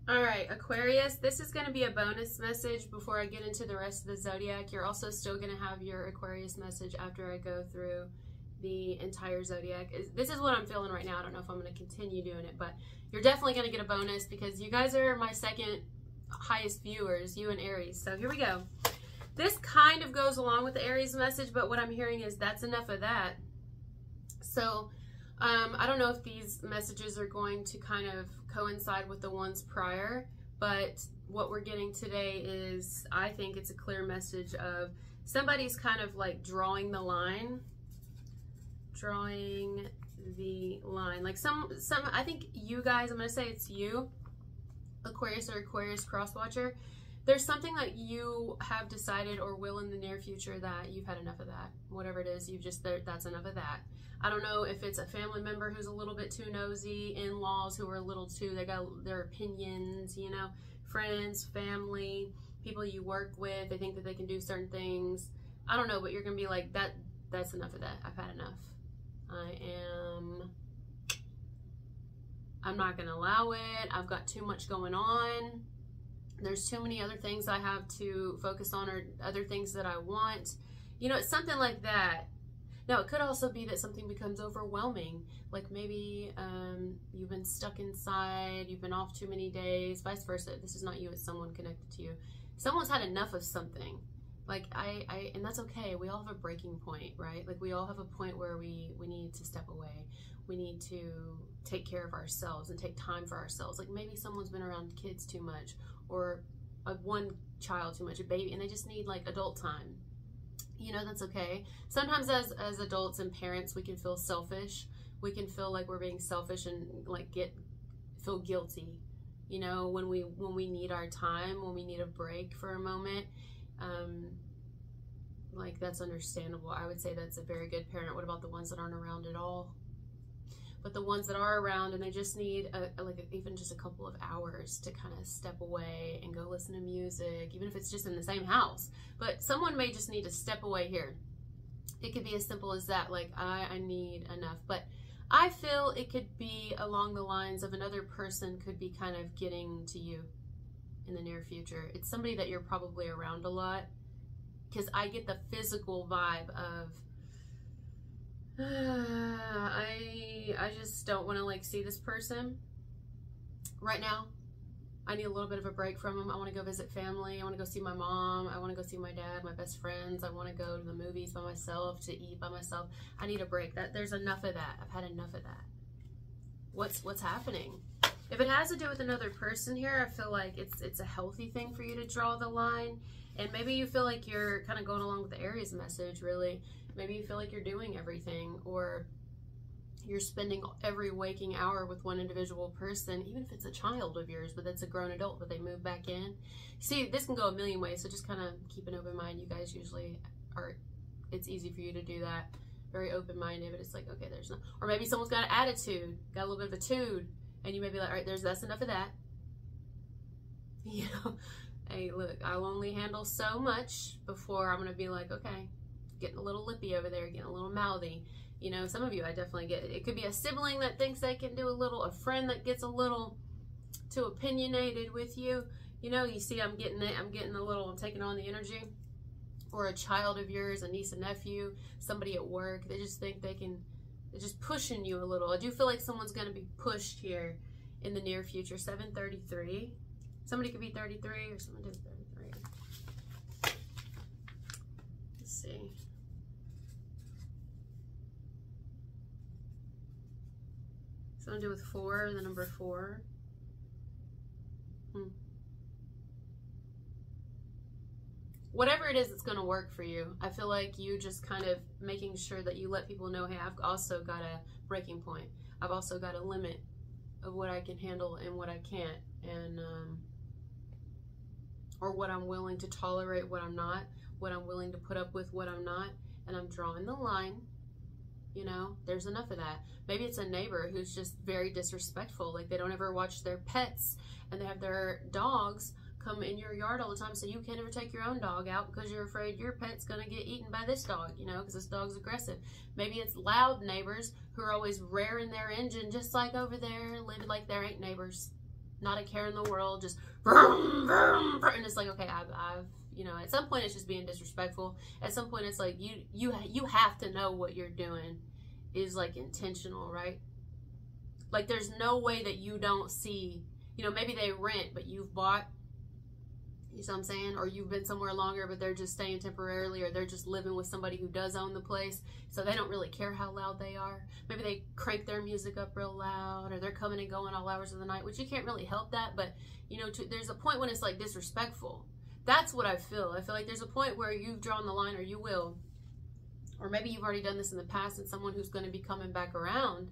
All right, Aquarius, this is going to be a bonus message before I get into the rest of the zodiac. You're also still going to have your Aquarius message after I go through the entire zodiac. This is what I'm feeling right now. I don't know if I'm going to continue doing it, but you're definitely going to get a bonus because you guys are my second highest viewers, you and Aries. So here we go. This kind of goes along with the Aries message, but what I'm hearing is that's enough of that. So I don't know if these messages are going to kind of coincide with the ones prior, but what we're getting today is, I think it's a clear message of somebody's kind of like drawing the line. Like I think you guys, I'm going to say it's you, Aquarius or Aquarius cross watcher. There's something that you have decided or will in the near future that you've had enough of that. Whatever it is, that's enough of that. I don't know if it's a family member who's a little bit too nosy, in-laws who are a little too, they got their opinions, you know, friends, family, people you work with, they think that they can do certain things. I don't know, but you're going to be like, that's enough of that. I've had enough. I'm not going to allow it. I've got too much going on. There's too many other things I have to focus on or other things that I want. You know, it's something like that. Now, it could also be that something becomes overwhelming. Like maybe you've been stuck inside, you've been off too many days, vice versa. This is not you, it's someone connected to you. Someone's had enough of something. Like and that's okay. We all have a breaking point, right? Like we all have a point where we need to step away. We need to take care of ourselves and take time for ourselves. Like maybe someone's been around kids too much or one child too much, a baby, and they just need like adult time. You know, that's okay. Sometimes as adults and parents, we can feel selfish. We can feel like we're being selfish and like feel guilty. You know, when we need our time, when we need a break for a moment, like that's understandable. I would say that's a very good parent. What about the ones that aren't around at all? But the ones that are around and they just need even just a couple of hours to kind of step away and go listen to music, even if it's just in the same house. But someone may just need to step away here. It could be as simple as that, like I need enough. But I feel it could be along the lines of another person could be kind of getting to you in the near future. It's somebody that you're probably around a lot, because I get the physical vibe of I just don't want to like see this person right now. I need a little bit of a break from them. I want to go visit family. I want to go see my mom. I want to go see my dad, my best friends. I want to go to the movies by myself, to eat by myself. I need a break. There's enough of that. I've had enough of that. What's happening? If it has to do with another person here, I feel like it's a healthy thing for you to draw the line. And maybe you feel like you're kind of going along with the Aries message, really. Maybe you feel like you're doing everything, or you're spending every waking hour with one individual person, even if it's a child of yours, but that's a grown adult, but they move back in. See, this can go a million ways, so just kind of keep an open mind. You guys usually are, it's easy for you to do that. Very open-minded, but it's like, okay, there's no, or maybe someone's got an attitude, got a little bit of a tude, and you may be like, all right, that's enough of that. You know, hey, look, I'll only handle so much before I'm going to be like, okay, getting a little lippy over there, getting a little mouthy. You know, some of you I definitely get it. It could be a sibling that thinks they can do a friend that gets a little too opinionated with you. You know, you see I'm getting I'm taking on the energy. Or a child of yours, a niece and nephew, somebody at work, they just think they're just pushing you a little. I do feel like someone's going to be pushed here in the near future. 733. Somebody could be 33 or someone is 33. Let's see. Something to do with 4, the number 4. Whatever it is that's going to work for you, I feel like you just kind of making sure that you let people know, hey, I've also got a breaking point. I've also got a limit of what I can handle and what I can't, and or what I'm willing to tolerate, what I'm not, what I'm willing to put up with, what I'm not, and I'm drawing the line. You know, there's enough of that. Maybe it's a neighbor who's just very disrespectful, like they don't ever watch their pets, and they have their dogs come in your yard all the time, so you can't ever take your own dog out because you're afraid your pet's gonna get eaten by this dog, you know, because this dog's aggressive. Maybe it's loud neighbors who are always rearing their engine, just like over there, living like there ain't neighbors. not a care in the world, just vroom, vroom, vroom, and it's like, okay, I've you know, at some point it's just being disrespectful. At some point it's like you have to know what you're doing is like intentional, right? Like there's no way that you don't see, you know, maybe they rent but you've bought, you know what I'm saying? Or you've been somewhere longer but they're just staying temporarily, or they're just living with somebody who does own the place, so they don't really care how loud they are. Maybe they crank their music up real loud, or they're coming and going all hours of the night, which you can't really help that, but you know, there's a point when it's like disrespectful. That's what I feel. I feel like there's a point where you've drawn the line, or you will, or maybe you've already done this in the past, and someone who's going to be coming back around,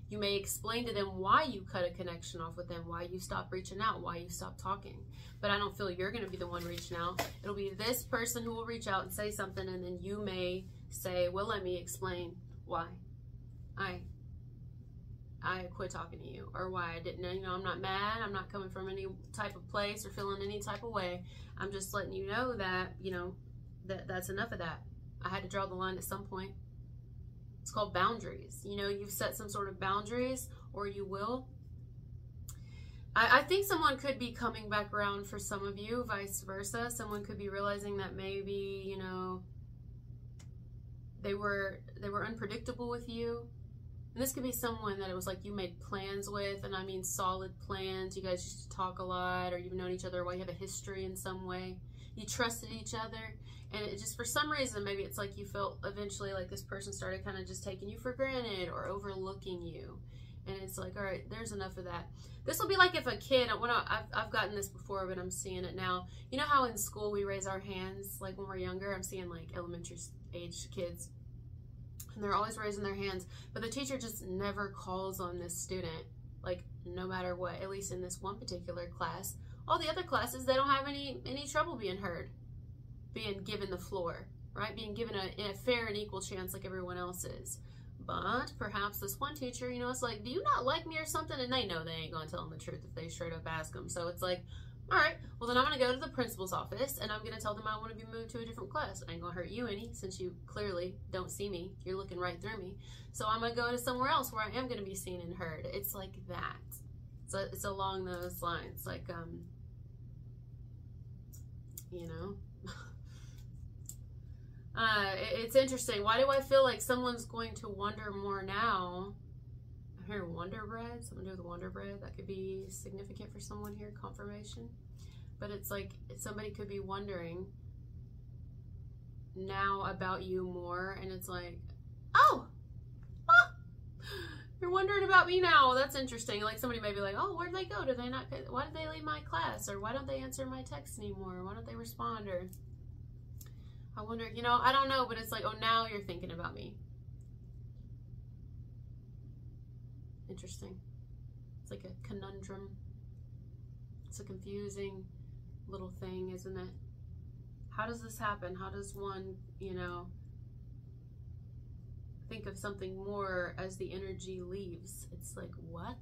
you may explain to them why you cut a connection off with them, why you stop reaching out, why you stop talking. But I don't feel you're going to be the one reaching out. It'll be this person who will reach out and say something, and then you may say, well, let me explain why I quit talking to you, or why I didn't. You know, I'm not mad. I'm not coming from any type of place or feeling any type of way. I'm just letting you know that, you know, that's enough of that. I had to draw the line at some point. It's called boundaries. You know, you've set some sort of boundaries, or you will. I think someone could be coming back around for some of you, vice versa. Someone could be realizing that maybe, you know, they were unpredictable with you. And this could be someone that it was like you made plans with, and I mean solid plans. You guys used to talk a lot, or you've known each other, well, you have a history in some way. You trusted each other, and it just, for some reason, maybe it's like you felt eventually like this person started kind of just taking you for granted or overlooking you. And it's like, all right, there's enough of that. This will be like if a kid, I've gotten this before, but I'm seeing it now. You know how in school we raise our hands, like when we're younger? I'm seeing like elementary age kids, and they're always raising their hands, but the teacher just never calls on this student, like no matter what. At least in this one particular class. All the other classes, they don't have any trouble being heard, being given the floor, right? Being given a fair and equal chance like everyone else is. But perhaps this one teacher, you know, it's like, do you not like me or something? And they know they ain't going to tell them the truth if they straight up ask them. So it's like, all right, well then I'm going to go to the principal's office and I'm going to tell them I want to be moved to a different class. I ain't going to hurt you any, since you clearly don't see me. You're looking right through me. So I'm going to go to somewhere else where I am going to be seen and heard. It's like that. So it's along those lines. Like, you know, it's interesting. Why do I feel like someone's going to wonder more now? I'm hearing Wonder Bread. Something to do with Wonder Bread. That could be significant for someone here. Confirmation. But it's like somebody could be wondering now about you more. And it's like, oh, you're wondering about me now. That's interesting. Like somebody may be like, oh, where'd they go? Did they not? Why did they leave my class? Or why don't they answer my texts anymore? Why don't they respond? Or I wonder, you know, I don't know, but it's like, oh, now you're thinking about me. Interesting. It's like a conundrum. It's a confusing little thing, isn't it? How does this happen? How does one, you know, think of something more as the energy leaves? It's like, what?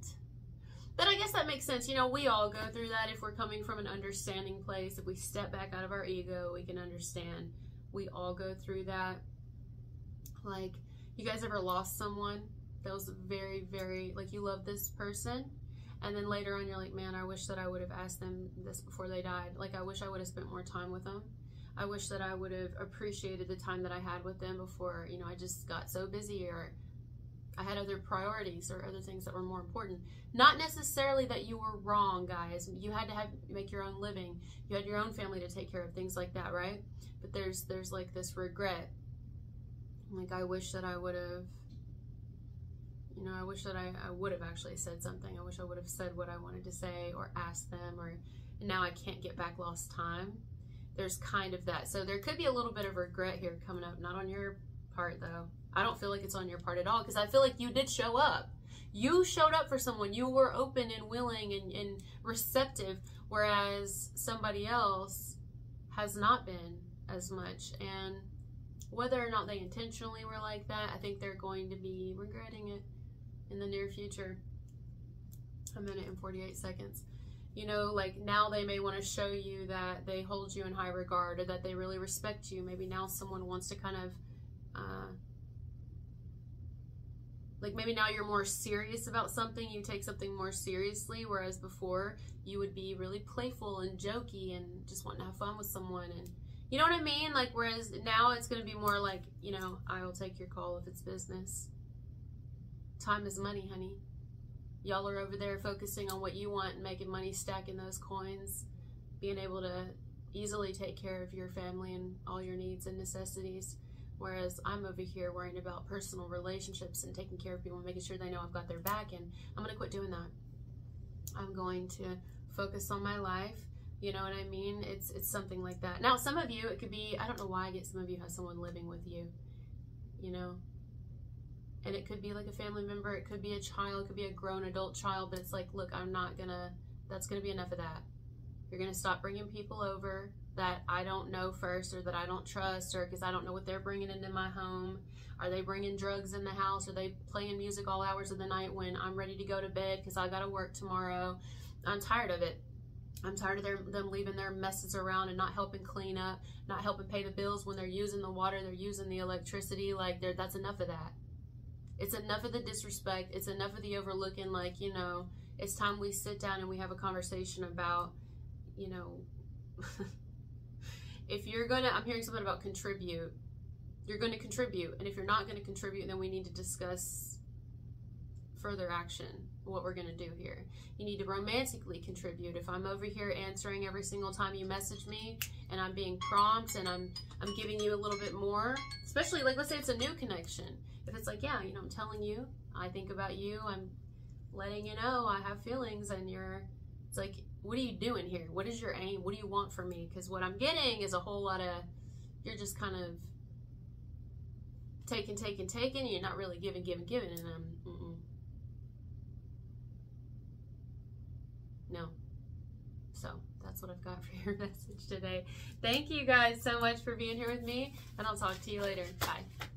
But I guess that makes sense. You know, we all go through that if we're coming from an understanding place. If we step back out of our ego, we can understand. We all go through that. Like, you guys ever lost someone that was very, very, like, you love this person, and then later on you're like, man, I wish that I would have asked them this before they died. Like, I wish I would have spent more time with them. I wish that I would have appreciated the time that I had with them before, you know, I just got so busy, or I had other priorities or other things that were more important. Not necessarily that you were wrong, guys. You had to make your own living. You had your own family to take care of, things like that, right? But there's like this regret. Like, I wish that I would have, you know, I wish that I would have actually said something. I wish I would have said what I wanted to say or asked them, or now I can't get back lost time. There's kind of that. So there could be a little bit of regret here coming up. Not on your part, though. I don't feel like it's on your part at all, because I feel like you did show up. You showed up for someone. You were open and willing and receptive, whereas somebody else has not been as much. And whether or not they intentionally were like that, I think they're going to be regretting it in the near future. 1 minute and 48 seconds. You know, like, now they may want to show you that they hold you in high regard, or that they really respect you. Maybe now someone wants to kind of Like maybe now you're more serious about something, you take something more seriously, whereas before you would be really playful and jokey and just wanting to have fun with someone, and you know what I mean? Like, whereas now it's going to be more like, you know, I will take your call if it's business. Time is money, honey. Y'all are over there focusing on what you want and making money, stacking those coins, being able to easily take care of your family and all your needs and necessities. Whereas I'm over here worrying about personal relationships and taking care of people and making sure they know I've got their back, and I'm going to quit doing that. I'm going to focus on my life. You know what I mean? It's something like that. Now, some of you, it could be, I don't know why I get some of you have someone living with you, you know? And it could be like a family member, it could be a child, it could be a grown adult child, but it's like, look, I'm not gonna, that's gonna be enough of that. You're gonna stop bringing people over that I don't know first, or that I don't trust, or because I don't know what they're bringing into my home. Are they bringing drugs in the house? Are they playing music all hours of the night when I'm ready to go to bed because I gotta work tomorrow? I'm tired of it. I'm tired of them leaving their messes around and not helping clean up, not helping pay the bills when they're using the water, they're using the electricity. Like, that's enough of that. It's enough of the disrespect. It's enough of the overlooking. Like, you know, it's time we sit down and we have a conversation about, you know, if you're going to, I'm hearing something about contribute. You're going to contribute. And if you're not going to contribute, then we need to discuss further action, what we're going to do here. You need to romantically contribute. If I'm over here answering every single time you message me and I'm being prompt and I'm giving you a little bit more, especially like, let's say it's a new connection. If it's like, yeah, you know, I'm telling you, I think about you, I'm letting you know I have feelings, and it's like, what are you doing here? What is your aim? What do you want from me? Because what I'm getting is a whole lot of, you're just kind of taking, and you're not really giving, and no. So that's what I've got for your message today. Thank you guys so much for being here with me, and I'll talk to you later. Bye.